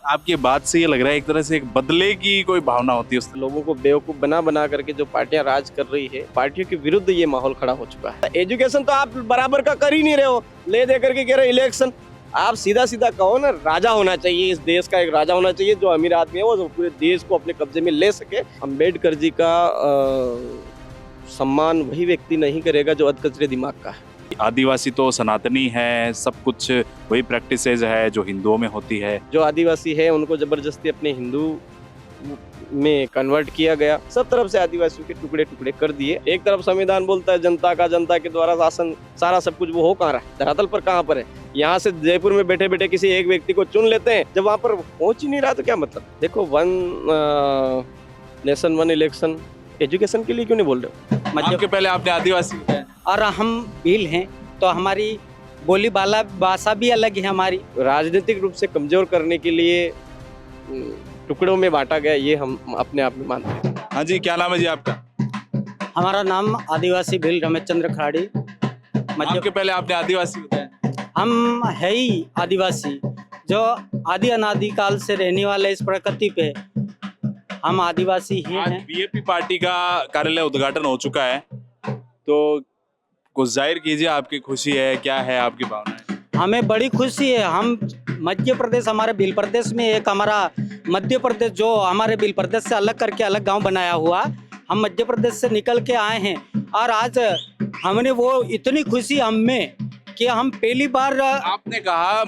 आपकी बात से ये लग रहा है एक तरह से एक बदले की कोई भावना होती है उस लोगों को बेवकूफ बना बना करके जो पार्टियां राज कर रही है, पार्टियों के विरुद्ध ये माहौल खड़ा हो चुका है। एजुकेशन तो आप बराबर का कर ही नहीं रहे हो, ले दे करके कह रहे इलेक्शन। आप सीधा सीधा कहो ना, राजा होना चाहिए, इस देश का एक राजा होना चाहिए, जो अमीर आदमी है वो पूरे देश को अपने कब्जे में ले सके। अम्बेडकर जी का सम्मान वही व्यक्ति नहीं करेगा जो अधकचरे दिमाग का है। आदिवासी तो सनातनी है, सब कुछ वही प्रैक्टिसेज है जो हिंदुओं में होती है। जो आदिवासी है उनको जबरदस्ती अपने हिंदू में कन्वर्ट किया गया, सब तरफ से आदिवासियों के टुकड़े टुकड़े कर दिए। एक तरफ संविधान बोलता है जनता का, जनता के द्वारा शासन, सारा सब कुछ, वो हो कहाँ रहा है, धरातल पर कहाँ पर है। यहाँ से जयपुर में बैठे बैठे किसी एक व्यक्ति को चुन लेते हैं, जब वहां पर पहुंच ही नहीं रहा तो क्या मतलब। देखो, one nation one election, education के लिए क्यों नहीं बोल रहे हो? आपके पहले आपने आदिवासी बताया। और हम भील हैं तो हमारी बोली बाला भाषा भी अलग है हमारी। राजनीतिक रूप से कमजोर करने के लिए टुकड़ों में बांटा गया, ये हम अपने आप में मानते हैं। हाँ जी, क्या नाम है जी आपका? हमारा नाम आदिवासी भील रमेशचंद्र खराड़ी। आपके पहले आपने आदिवासी बताया। हम है ही आदिवासी, जो आदि अनादि काल से रहने वाले इस प्रकृति पे हम आदिवासी ही आज हैं। बीएपी पार्टी का कार्यालय उद्घाटन हो चुका है, तो कुछ जाहिर कीजिए, आपकी खुशी है, क्या है आपकी भावनाएं? हमें बड़ी खुशी है। हम मध्य प्रदेश, हमारे भील प्रदेश में एक हमारा मध्य प्रदेश, जो हमारे भील प्रदेश से अलग करके अलग गांव बनाया हुआ, हम मध्य प्रदेश से निकल के आए हैं। और आज हमने वो इतनी खुशी हम में कि हम पहली बार। आपने कहा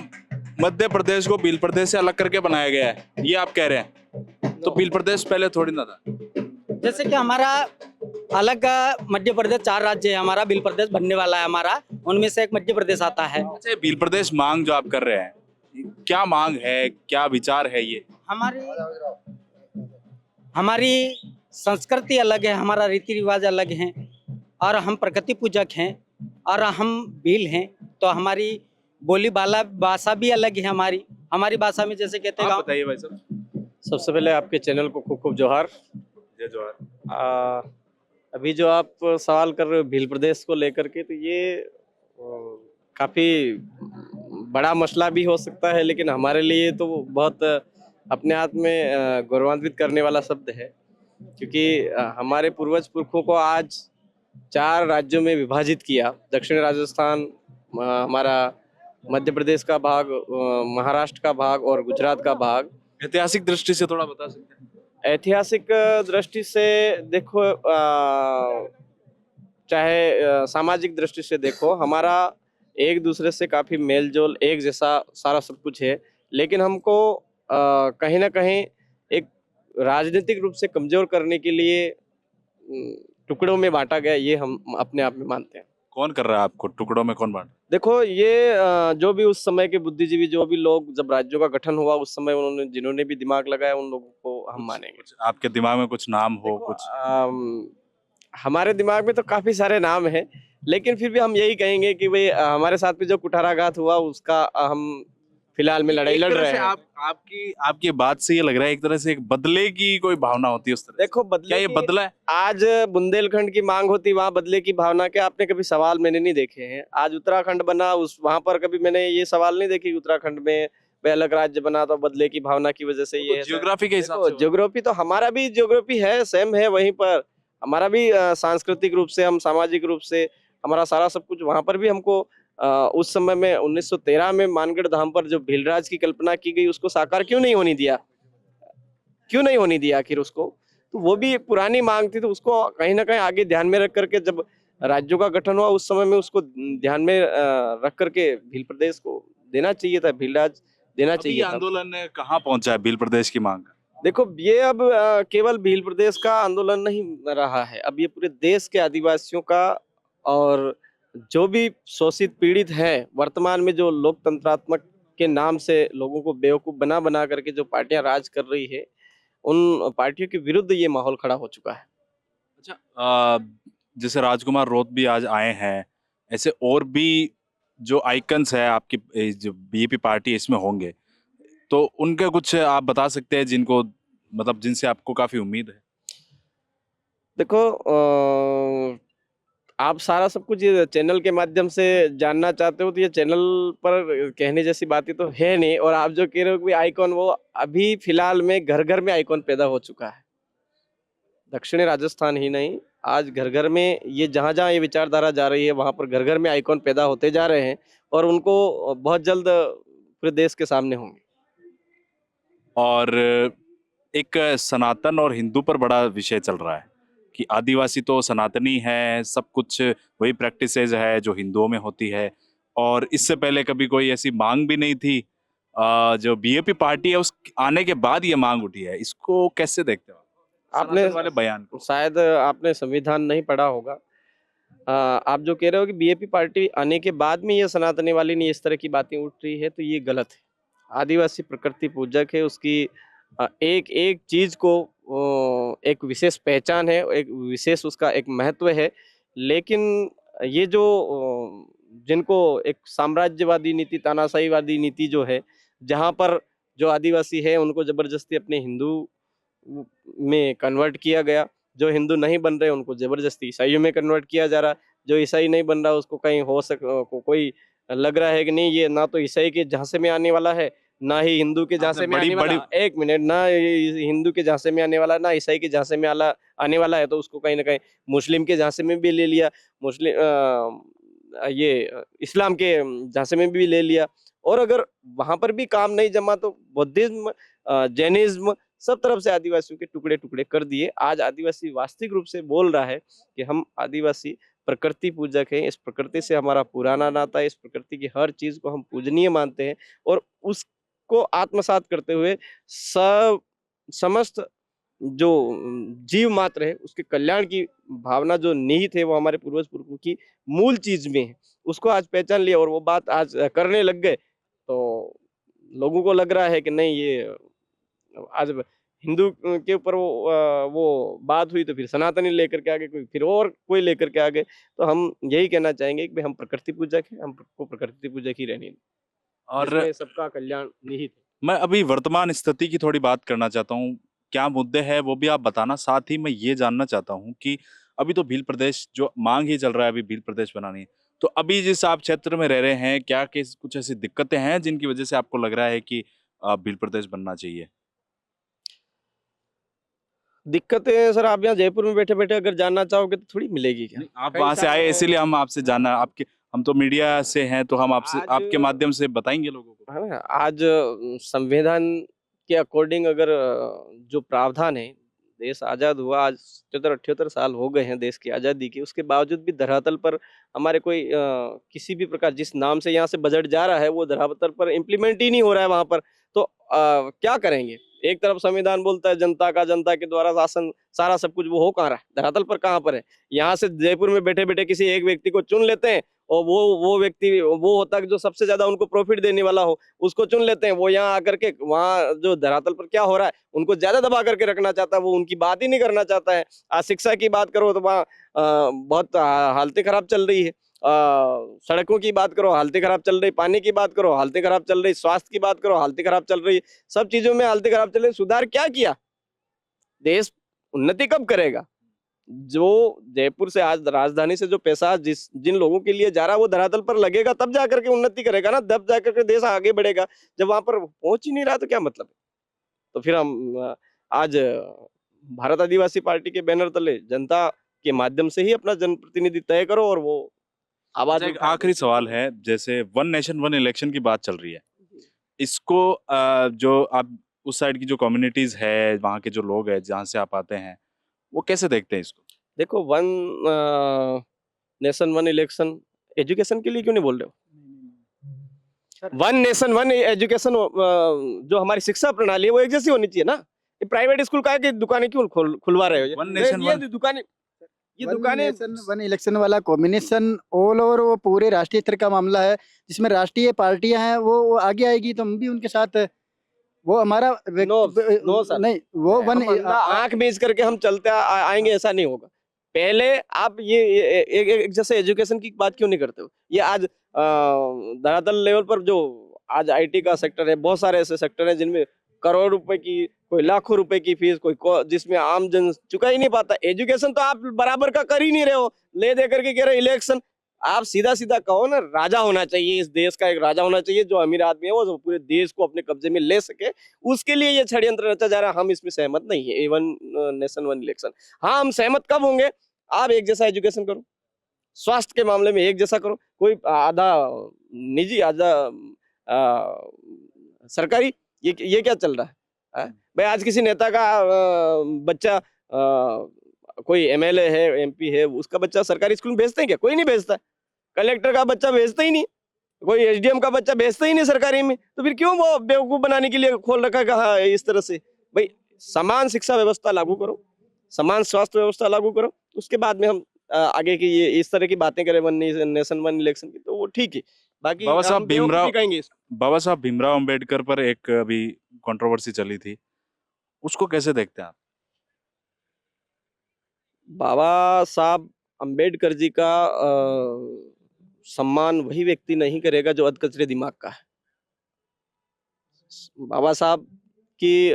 मध्य प्रदेश को भील प्रदेश से अलग करके बनाया गया है, ये आप कह रहे हैं, तो भील प्रदेश पहले थोड़ी ना था। जैसे कि हमारा अलग मध्य प्रदेश 4 राज्य है, हमारा भील प्रदेश बनने वाला है हमारा, उनमें से एक मध्य प्रदेश आता है। अच्छा, भील प्रदेश मांग जो आप कर रहे हैं, क्या मांग है, क्या विचार है ये? हमारी संस्कृति अलग है, हमारा रीति रिवाज अलग है, और हम प्रकृति पूजक हैं, और हम भील हैं तो हमारी बोली बाला भाषा भी अलग है हमारी। हमारी भाषा में जैसे कहते हैं। आप बताइए भाई साहब। सबसे पहले आपके चैनल को खूब खूब जोहार। जय जोहार। अभी जो आप सवाल कर रहे हो भील प्रदेश को लेकर के, तो ये काफी बड़ा मसला भी हो सकता है, लेकिन हमारे लिए तो बहुत अपने आप में गौरवान्वित करने वाला शब्द है, क्योंकि हमारे पूर्वज पुरखों को आज 4 राज्यों में विभाजित किया। दक्षिण राजस्थान, हमारा मध्य प्रदेश का भाग, महाराष्ट्र का भाग और गुजरात का भाग। ऐतिहासिक दृष्टि से थोड़ा बता सकते हैं? ऐतिहासिक दृष्टि से देखो, चाहे सामाजिक दृष्टि से देखो, हमारा एक दूसरे से काफी मेल जोल, एक जैसा सारा सब कुछ है, लेकिन हमको कहीं ना कहीं एक राजनीतिक रूप से कमजोर करने के लिए टुकड़ों में बांटा गया, ये हम अपने आप में मानते हैं। कौन कर रहा है आपको टुकड़ों में, कौन बांट? देखो, ये जो भी उस समय के बुद्धिजीवी, जो भी लोग, जब राज्यों का गठन हुआ उस समय उन्होंने, जिन्होंने भी दिमाग लगाया, उन लोगों को हम मानेंगे। आपके दिमाग में कुछ नाम हो? कुछ हमारे दिमाग में तो काफी सारे नाम हैं, लेकिन फिर भी हम यही कहेंगे कि भाई हमारे साथ में जो कुठाराघात हुआ उसका हम फिलहाल में लड़ाई लड़ रहे हैं। आपकी बात से ये लग रहा है एक तरह से एक बदले की कोई भावना होती है उस तरह। देखो, बदले क्या ये बदला है? आज बुंदेलखंड की मांग होती, वहाँ बदले की भावना के आपने कभी सवाल मैंने नहीं देखे हैं। आज उत्तराखंड बना, उस वहां पर कभी मैंने ये सवाल नहीं देखी, उत्तराखंड में वे अलग राज्य बना तो बदले की भावना की वजह से ये जियोग्राफी के हिसाब से। ज्योग्राफी तो हमारा भी ज्योग्राफी है, सेम है, वहीं पर हमारा भी सांस्कृतिक रूप से, हम सामाजिक रूप से, हमारा सारा सब कुछ वहां पर भी हमको उस समय में 1913 में मानगढ़ धाम पर जो भीलराज की कल्पना की गई, उसको साकार क्यों नहीं होने दिया, क्यों नहीं होने दिया आखिर उसको? तो वो भी पुरानी मांग थी, तो उसको कहीं ना कहीं आगे ध्यान में रख करके जब राज्यों का गठन हुआ उस समय में उसको ध्यान में रख करके भील प्रदेश को देना चाहिए था, भीलराज देना चाहिए था। आंदोलन कहाँ पहुंचा है भील प्रदेश की मांग? देखो, ये अब केवल भील प्रदेश का आंदोलन नहीं रहा है, अब ये पूरे देश के आदिवासियों का, और जो भी शोषित पीड़ित है वर्तमान में, जो लोकतंत्रात्मक के नाम से लोगों को बेवकूफ बना बना करके जो पार्टियां राज कर रही है, उन पार्टियों के विरुद्ध ये माहौल खड़ा हो चुका है। अच्छा, जैसे राजकुमार रौत भी आज आए हैं, ऐसे और भी जो आइकन्स है आपकी जो बीजेपी पार्टी इसमें होंगे, तो उनके कुछ आप बता सकते हैं जिनको, मतलब जिनसे आपको काफी उम्मीद है? देखो, आप सारा सब कुछ ये चैनल के माध्यम से जानना चाहते हो तो ये चैनल पर कहने जैसी बातें तो है नहीं। और आप जो कह रहे हो कि आइकॉन, वो अभी फिलहाल में घर घर में आइकॉन पैदा हो चुका है। दक्षिणी राजस्थान ही नहीं, आज घर घर में ये जहाँ जहाँ ये विचारधारा जा रही है वहाँ पर घर घर में आइकॉन पैदा होते जा रहे हैं और उनको बहुत जल्द पूरे देश के सामने होंगे। और एक सनातन और हिंदू पर बड़ा विषय चल रहा है कि आदिवासी तो सनातनी है, सब कुछ वही प्रैक्टिसेज है जो हिंदुओं में होती है, और इससे पहले कभी कोई ऐसी मांग भी नहीं थी। जो बीजेपी पार्टी है उस आने के बाद ये मांग उठी है, इसको कैसे देखते हो आपने सनातन वाले बयान को? शायद आपने संविधान नहीं पढ़ा होगा। आप जो कह रहे हो कि बीजेपी पार्टी आने के बाद में ये सनातनी वाली नहीं इस तरह की बातें उठ रही है, तो ये गलत है। आदिवासी प्रकृति पूजक है, उसकी एक एक चीज को एक विशेष पहचान है, एक विशेष उसका एक महत्व है। लेकिन ये जो जिनको एक साम्राज्यवादी नीति, तानाशाहीवादी नीति जो है, जहाँ पर जो आदिवासी है उनको जबरदस्ती अपने हिंदू में कन्वर्ट किया गया, जो हिंदू नहीं बन रहे उनको जबरदस्ती ईसाइयों में कन्वर्ट किया जा रहा, जो ईसाई नहीं बन रहा उसको कहीं कोई लग रहा है कि नहीं ये ना तो ईसाई के झांसे में आने वाला है, ना ही हिंदू के झांसे में आने वाला। एक मिनट, ना हिंदू के झांसे में आने वाला, ना ईसाई के झांसे में आने वाला है, तो उसको कहीं ना कहीं मुस्लिम के झांसे में भी ले लिया, ये इस्लाम के झांसे में भी ले लिया। और अगर वहां पर भी काम नहीं जमा तो बौद्धिज्म, जैनिज्म, सब तरफ से आदिवासियों के टुकड़े टुकड़े कर दिए। आज आदिवासी वास्तविक रूप से बोल रहा है कि हम आदिवासी प्रकृति पूजक हैं, इस प्रकृति से हमारा पुराना नाता है, इस प्रकृति की हर चीज को हम पूजनीय मानते हैं और उसको आत्मसात करते हुए सब समस्त जो जीव मात्र है उसके कल्याण की भावना जो निहित है वो हमारे पूर्वज पुरखों की मूल चीज में है, उसको आज पहचान लिया और वो बात आज करने लग गए। तो लोगों को लग रहा है कि नहीं, ये आज हिंदू के ऊपर वो बात हुई तो फिर सनातनी लेकर के आगे, कोई फिर और कोई लेकर के आगे। तो हम यही कहना चाहेंगे कि हम प्रकृति पूजक हैं, हमको प्रकृति पूजक ही रहनी है और सबका कल्याण निहित है। मैं अभी वर्तमान स्थिति की थोड़ी बात करना चाहता हूँ, क्या मुद्दे हैं वो भी आप बताना। साथ ही मैं ये जानना चाहता हूँ कि अभी तो भील प्रदेश जो मांग ही चल रहा है अभी भील प्रदेश बनानी है, तो अभी जिस आप क्षेत्र में रह रहे हैं क्या कुछ ऐसी दिक्कतें हैं जिनकी वजह से आपको लग रहा है कि भील प्रदेश बनना चाहिए? दिक्कतें सर आप यहाँ जयपुर में बैठे बैठे अगर जानना चाहोगे तो थोड़ी मिलेगी क्या? आप वहां से आए इसीलिए हम आपसे जानना, आपके हम तो मीडिया से हैं तो हम आपसे आपके माध्यम से बताएंगे लोगों को, है ना। आज संविधान के अकॉर्डिंग अगर जो प्रावधान है, देश आजाद हुआ आज 77-78 साल हो गए हैं देश की आजादी के, उसके बावजूद भी धरातल पर हमारे कोई किसी भी प्रकार जिस नाम से यहाँ से बजट जा रहा है वो धरातल पर इम्प्लीमेंट ही नहीं हो रहा है वहां पर। तो क्या करेंगे? एक तरफ संविधान बोलता है जनता का, जनता के द्वारा शासन, सारा सब कुछ, वो हो कहाँ रहा है? धरातल पर कहाँ पर है? यहाँ से जयपुर में बैठे बैठे किसी एक व्यक्ति को चुन लेते हैं और वो व्यक्ति वो होता है जो सबसे ज्यादा उनको प्रॉफिट देने वाला हो, उसको चुन लेते हैं। वो यहाँ आकर के वहाँ जो धरातल पर क्या हो रहा है उनको ज्यादा दबा करके रखना चाहता है, वो उनकी बात ही नहीं करना चाहता है। आज शिक्षा की बात करो तो वहाँ बहुत हालतें खराब चल रही है। सड़कों की बात करो हालतें खराब चल रही, पानी की बात करो हालतें खराब चल रही, स्वास्थ्य की बात करो हालतें खराब चल रही, सब चीजों में हालतें खराब चल रही। सुधार क्या किया? देश उन्नति कब करेगा? जो जयपुर से आज राजधानी से जो पैसा जिन लोगों के लिए जा रहा है वो धरातल पर लगेगा तब जाकर के उन्नति करेगा ना, तब जाकर के देश आगे बढ़ेगा। जब वहां पर पहुंच ही नहीं रहा तो क्या मतलब है? तो फिर हम आज भारत आदिवासी पार्टी के बैनर तले जनता के माध्यम से ही अपना जनप्रतिनिधि तय करो और वो आवाज। एक आखिरी सवाल है, जैसे वन नेशन वन इलेक्शन की बात चल रही है, इसको जो आप उस साइड की जो कम्युनिटीज है, वहाँ के जो लोग हैं जहाँ से आप आते हैं, वो कैसे देखते हैं इसको? देखो, one nation one election education के लिए क्यों नहीं बोल रहे हो? वन नेशन वन एजुकेशन जो हमारी शिक्षा प्रणाली है वो एक जैसी होनी चाहिए ना। ये प्राइवेट स्कूल का है कि दुकानें क्यों खुलवा रहे हो? वन नेशन ये दुकानें वन इलेक्शन वाला कॉम्बिनेशन ऑल ओवर वो पूरे राष्ट्रीय स्तर का मामला है, जिसमें राष्ट्रीय पार्टियां हैं वो आगे आएगी तो हम भी उनके साथ, वो हमारा नो सर, नहीं वो वन आंख मीच करके हम चलते आएंगे ऐसा नहीं होगा। पहले आप ये एक जैसे एजुकेशन की बात क्यों नहीं करते हो? ये आज धरातल लेवल पर जो आज आईटी का सेक्टर है, बहुत सारे ऐसे सेक्टर हैं जिनमें करोड़ रुपए की, कोई लाखों रुपए की फीस, जिसमें आम जन चुका ही नहीं पाता। एजुकेशन तो आप बराबर का कर ही नहीं रहे हो, ले दे करके कह रहे हो इलेक्शन। आप सीधा सीधा कहो ना, राजा होना चाहिए, इस देश का एक राजा होना चाहिए, जो अमीर आदमी है वो पूरे देश को अपने कब्जे में ले सके, उसके लिए ये षड्यंत्र रचा जा रहा है। हम इसमें सहमत नहीं है। वन नेशन वन इलेक्शन, हाँ हम सहमत कब होंगे, आप एक जैसा एजुकेशन करो, स्वास्थ्य के मामले में एक जैसा करो, कोई आधा निजी आधा सरकारी, ये क्या चल रहा है? भाई आज किसी नेता का बच्चा कोई एमएलए है, एमपी है, उसका बच्चा सरकारी स्कूल में भेजते हैं क्या? कोई नहीं भेजता। कलेक्टर का बच्चा भेजता ही नहीं, कोई एसडीएम का बच्चा भेजता ही नहीं सरकारी में। तो फिर क्यों वो बेवकूफ बनाने के लिए खोल रखा है हाँ इस तरह से? भाई समान शिक्षा व्यवस्था लागू करो, समान स्वास्थ्य व्यवस्था लागू करो, उसके बाद में हम आगे की ये इस तरह की बातें करें वन नेशन वन इलेक्शन की, तो वो ठीक है। बाकी बाबा साहब हम बेवकूफी भीमराव कहेंगे इसको। बाबा साहब भीमराव अंबेडकर पर एक अभी कंट्रोवर्सी चली थी, उसको कैसे देखते हैं आप? बाबा साहब अम्बेडकर जी का सम्मान वही व्यक्ति नहीं करेगा जो अधकचरे दिमाग का है। बाबा साहब की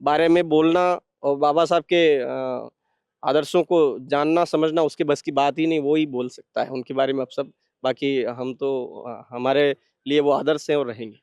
बारे में बोलना और बाबा साहब के आदर्शों को जानना समझना उसके बस की बात ही नहीं, वो ही बोल सकता है उनके बारे में अब सब। बाकी हम तो हमारे लिए वो आदर्श हैं और रहेंगे।